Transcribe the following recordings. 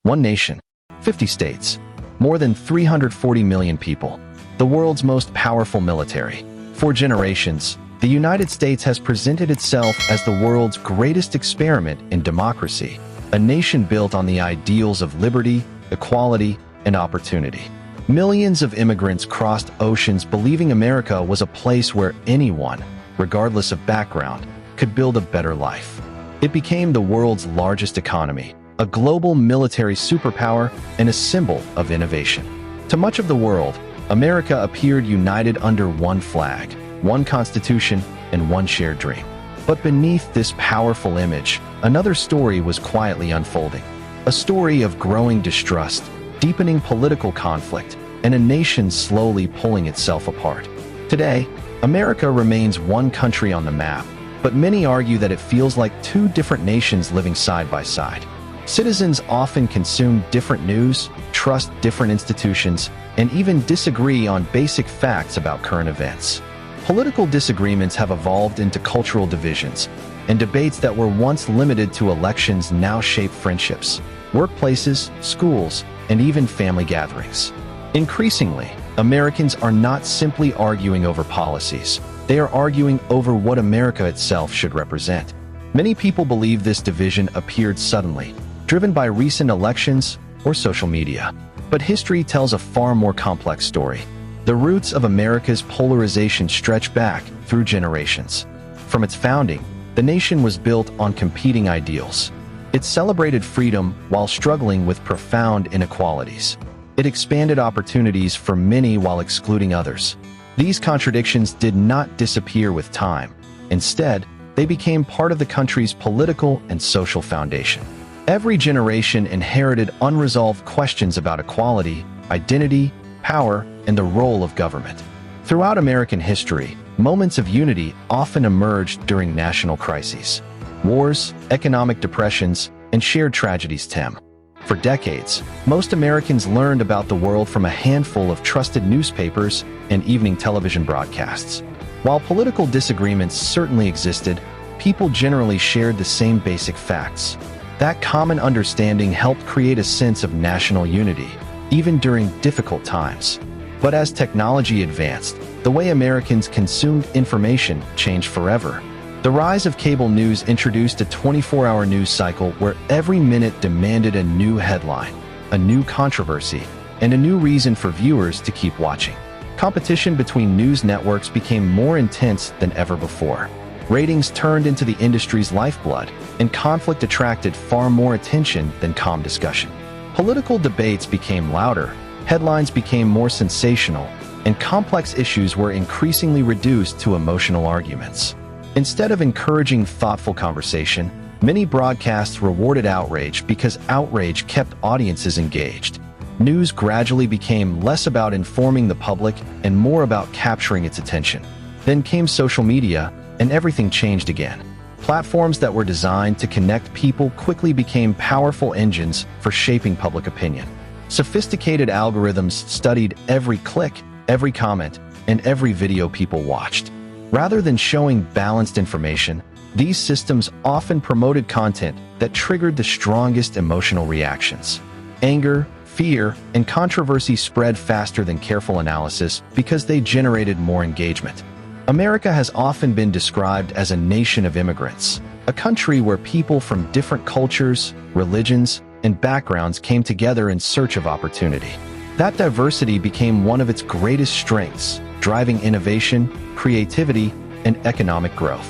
One nation, 50 states, more than 340 million people, the world's most powerful military. For generations, the United States has presented itself as the world's greatest experiment in democracy, a nation built on the ideals of liberty, equality, and opportunity. Millions of immigrants crossed oceans believing America was a place where anyone, regardless of background, could build a better life. It became the world's largest economy, a global military superpower, and a symbol of innovation. To much of the world, America appeared united under one flag, one constitution, and one shared dream. But beneath this powerful image, another story was quietly unfolding. A story of growing distrust, deepening political conflict, and a nation slowly pulling itself apart. Today, America remains one country on the map, but many argue that it feels like two different nations living side by side. Citizens often consume different news, trust different institutions, and even disagree on basic facts about current events. Political disagreements have evolved into cultural divisions, and debates that were once limited to elections now shape friendships, workplaces, schools, and even family gatherings. Increasingly, Americans are not simply arguing over policies. They are arguing over what America itself should represent. Many people believe this division appeared suddenly, driven by recent elections or social media. But history tells a far more complex story. The roots of America's polarization stretch back through generations. From its founding, the nation was built on competing ideals. It celebrated freedom while struggling with profound inequalities. It expanded opportunities for many while excluding others. These contradictions did not disappear with time. Instead, they became part of the country's political and social foundation. Every generation inherited unresolved questions about equality, identity, power, and the role of government. Throughout American history, moments of unity often emerged during national crises. Wars, economic depressions, and shared tragedies stem. For decades, most Americans learned about the world from a handful of trusted newspapers and evening television broadcasts. While political disagreements certainly existed, people generally shared the same basic facts. That common understanding helped create a sense of national unity, even during difficult times. But as technology advanced, the way Americans consumed information changed forever. The rise of cable news introduced a 24-hour news cycle where every minute demanded a new headline, a new controversy, and a new reason for viewers to keep watching. Competition between news networks became more intense than ever before. Ratings turned into the industry's lifeblood, and conflict attracted far more attention than calm discussion. Political debates became louder, headlines became more sensational, and complex issues were increasingly reduced to emotional arguments. Instead of encouraging thoughtful conversation, many broadcasts rewarded outrage because outrage kept audiences engaged. News gradually became less about informing the public and more about capturing its attention. Then came social media, and everything changed again. Platforms that were designed to connect people quickly became powerful engines for shaping public opinion. Sophisticated algorithms studied every click, every comment, and every video people watched. Rather than showing balanced information, these systems often promoted content that triggered the strongest emotional reactions. Anger, fear, and controversy spread faster than careful analysis because they generated more engagement. America has often been described as a nation of immigrants, a country where people from different cultures, religions, and backgrounds came together in search of opportunity. That diversity became one of its greatest strengths, driving innovation, creativity, and economic growth.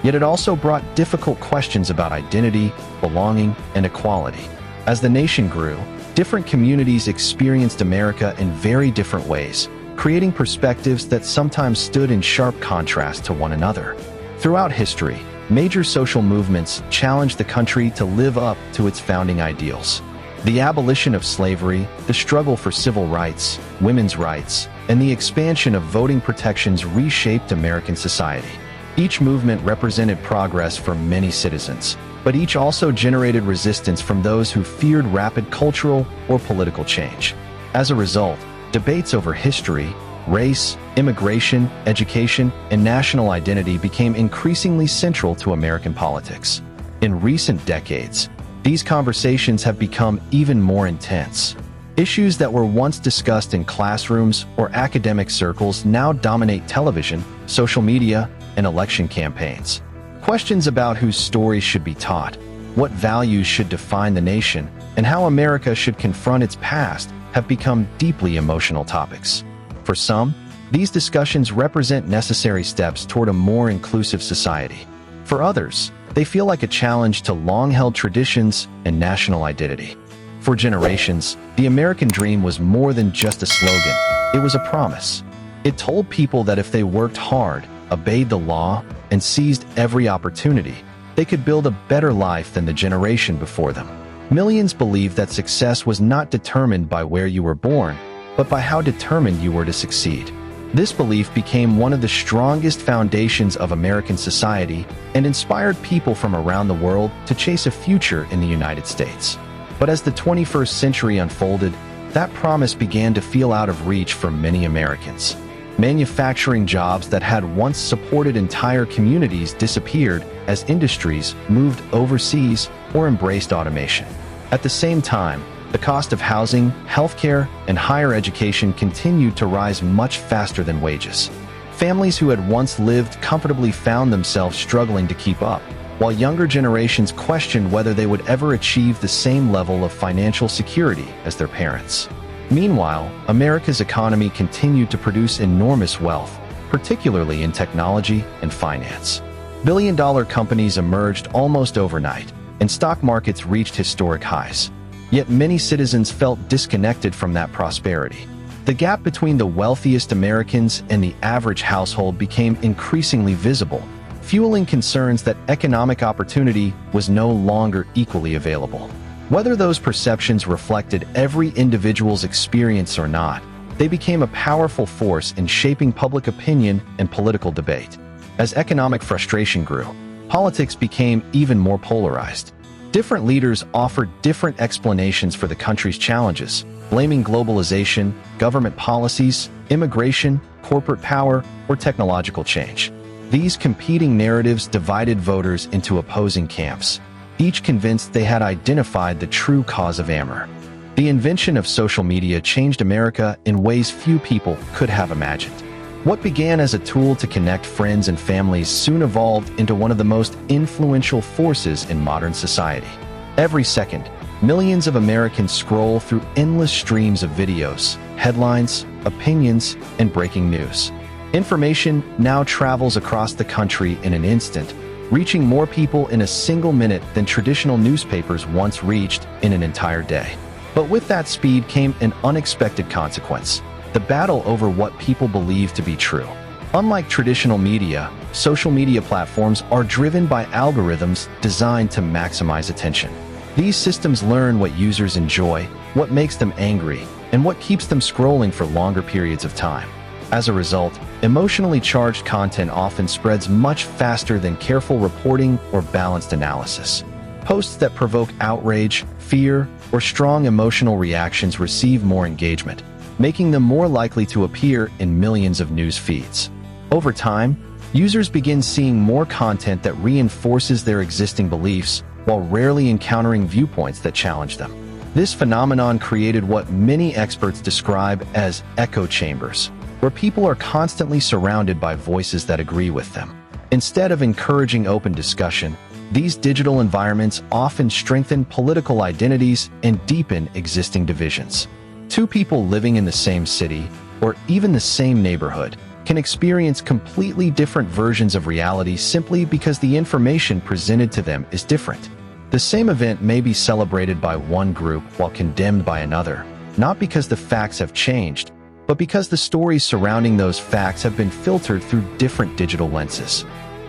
Yet it also brought difficult questions about identity, belonging, and equality. As the nation grew, different communities experienced America in very different ways, creating perspectives that sometimes stood in sharp contrast to one another. Throughout history, major social movements challenged the country to live up to its founding ideals. The abolition of slavery, the struggle for civil rights, women's rights, and the expansion of voting protections reshaped American society. Each movement represented progress for many citizens, but each also generated resistance from those who feared rapid cultural or political change. As a result, debates over history, race, immigration, education, and national identity became increasingly central to American politics. In recent decades, These conversations have become even more intense. Issues that were once discussed in classrooms or academic circles now dominate television, social media, and election campaigns. Questions about whose stories should be taught, what values should define the nation, and how America should confront its past have become deeply emotional topics. For some, these discussions represent necessary steps toward a more inclusive society. For others, they feel like a challenge to long-held traditions and national identity. For generations, the American dream was more than just a slogan. It was a promise. It told people that if they worked hard, obeyed the law, and seized every opportunity, they could build a better life than the generation before them. Millions believed that success was not determined by where you were born, but by how determined you were to succeed. This belief became one of the strongest foundations of American society and inspired people from around the world to chase a future in the United States. But as the 21st century unfolded, that promise began to feel out of reach for many Americans. Manufacturing jobs that had once supported entire communities disappeared as industries moved overseas or embraced automation. At the same time, the cost of housing, healthcare, and higher education continued to rise much faster than wages. Families who had once lived comfortably found themselves struggling to keep up, while younger generations questioned whether they would ever achieve the same level of financial security as their parents. Meanwhile, America's economy continued to produce enormous wealth, particularly in technology and finance. Billion-dollar companies emerged almost overnight, and stock markets reached historic highs. Yet many citizens felt disconnected from that prosperity. The gap between the wealthiest Americans and the average household became increasingly visible, fueling concerns that economic opportunity was no longer equally available. Whether those perceptions reflected every individual's experience or not, they became a powerful force in shaping public opinion and political debate. As economic frustration grew, politics became even more polarized. Different leaders offered different explanations for the country's challenges, blaming globalization, government policies, immigration, corporate power, or technological change. These competing narratives divided voters into opposing camps, each convinced they had identified the true cause of anger. The invention of social media changed America in ways few people could have imagined. What began as a tool to connect friends and families soon evolved into one of the most influential forces in modern society. Every second, millions of Americans scroll through endless streams of videos, headlines, opinions, and breaking news. Information now travels across the country in an instant, reaching more people in a single minute than traditional newspapers once reached in an entire day. But with that speed came an unexpected consequence: the battle over what people believe to be true. Unlike traditional media, social media platforms are driven by algorithms designed to maximize attention. These systems learn what users enjoy, what makes them angry, and what keeps them scrolling for longer periods of time. As a result, emotionally charged content often spreads much faster than careful reporting or balanced analysis. Posts that provoke outrage, fear, or strong emotional reactions receive more engagement, making them more likely to appear in millions of news feeds. Over time, users begin seeing more content that reinforces their existing beliefs while rarely encountering viewpoints that challenge them. This phenomenon created what many experts describe as echo chambers, where people are constantly surrounded by voices that agree with them. Instead of encouraging open discussion, these digital environments often strengthen political identities and deepen existing divisions. Two people living in the same city, or even the same neighborhood, can experience completely different versions of reality simply because the information presented to them is different. The same event may be celebrated by one group while condemned by another, not because the facts have changed, but because the stories surrounding those facts have been filtered through different digital lenses.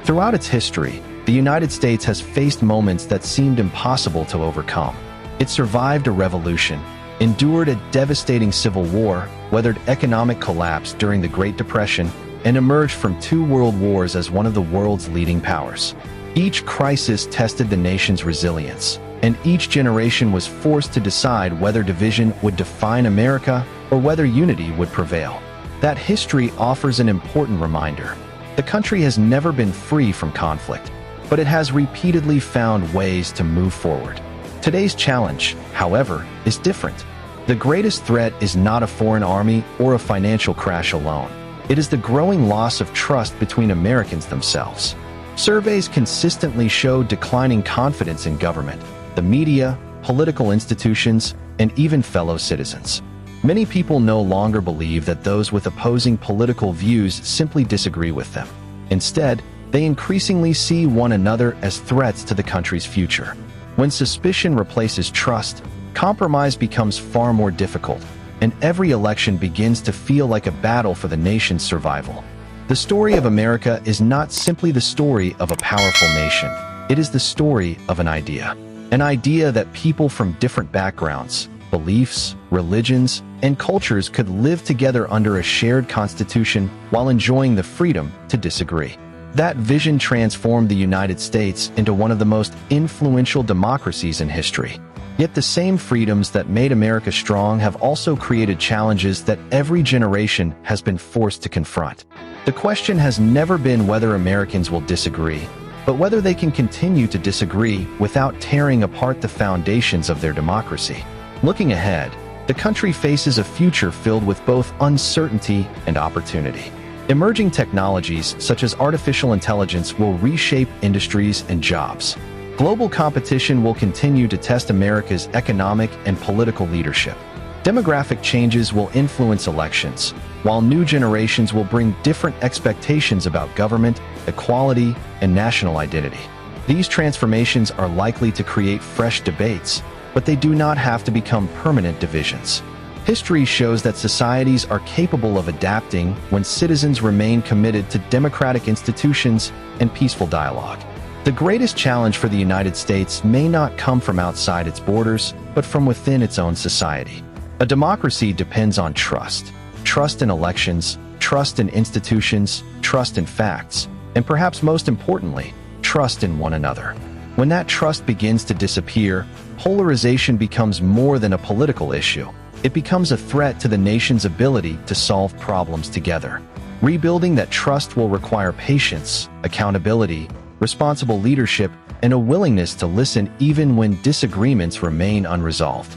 Throughout its history, the United States has faced moments that seemed impossible to overcome. It survived a revolution, endured a devastating civil war, weathered economic collapse during the Great Depression, and emerged from two world wars as one of the world's leading powers. Each crisis tested the nation's resilience, and each generation was forced to decide whether division would define America or whether unity would prevail. That history offers an important reminder. The country has never been free from conflict, but it has repeatedly found ways to move forward. Today's challenge, however, is different. The greatest threat is not a foreign army or a financial crash alone. It is the growing loss of trust between Americans themselves. Surveys consistently show declining confidence in government, the media, political institutions, and even fellow citizens. Many people no longer believe that those with opposing political views simply disagree with them. Instead, they increasingly see one another as threats to the country's future. When suspicion replaces trust, compromise becomes far more difficult, and every election begins to feel like a battle for the nation's survival. The story of America is not simply the story of a powerful nation. It is the story of an idea. An idea that people from different backgrounds, beliefs, religions, and cultures could live together under a shared constitution while enjoying the freedom to disagree. That vision transformed the United States into one of the most influential democracies in history. Yet the same freedoms that made America strong have also created challenges that every generation has been forced to confront. The question has never been whether Americans will disagree, but whether they can continue to disagree without tearing apart the foundations of their democracy. Looking ahead, the country faces a future filled with both uncertainty and opportunity. Emerging technologies such as artificial intelligence will reshape industries and jobs. Global competition will continue to test America's economic and political leadership. Demographic changes will influence elections, while new generations will bring different expectations about government, equality, and national identity. These transformations are likely to create fresh debates, but they do not have to become permanent divisions. History shows that societies are capable of adapting when citizens remain committed to democratic institutions and peaceful dialogue. The greatest challenge for the United States may not come from outside its borders, but from within its own society. A democracy depends on trust. Trust in elections, trust in institutions, trust in facts, and perhaps most importantly, trust in one another. When that trust begins to disappear, polarization becomes more than a political issue. It becomes a threat to the nation's ability to solve problems together. Rebuilding that trust will require patience, accountability, responsible leadership, and a willingness to listen even when disagreements remain unresolved.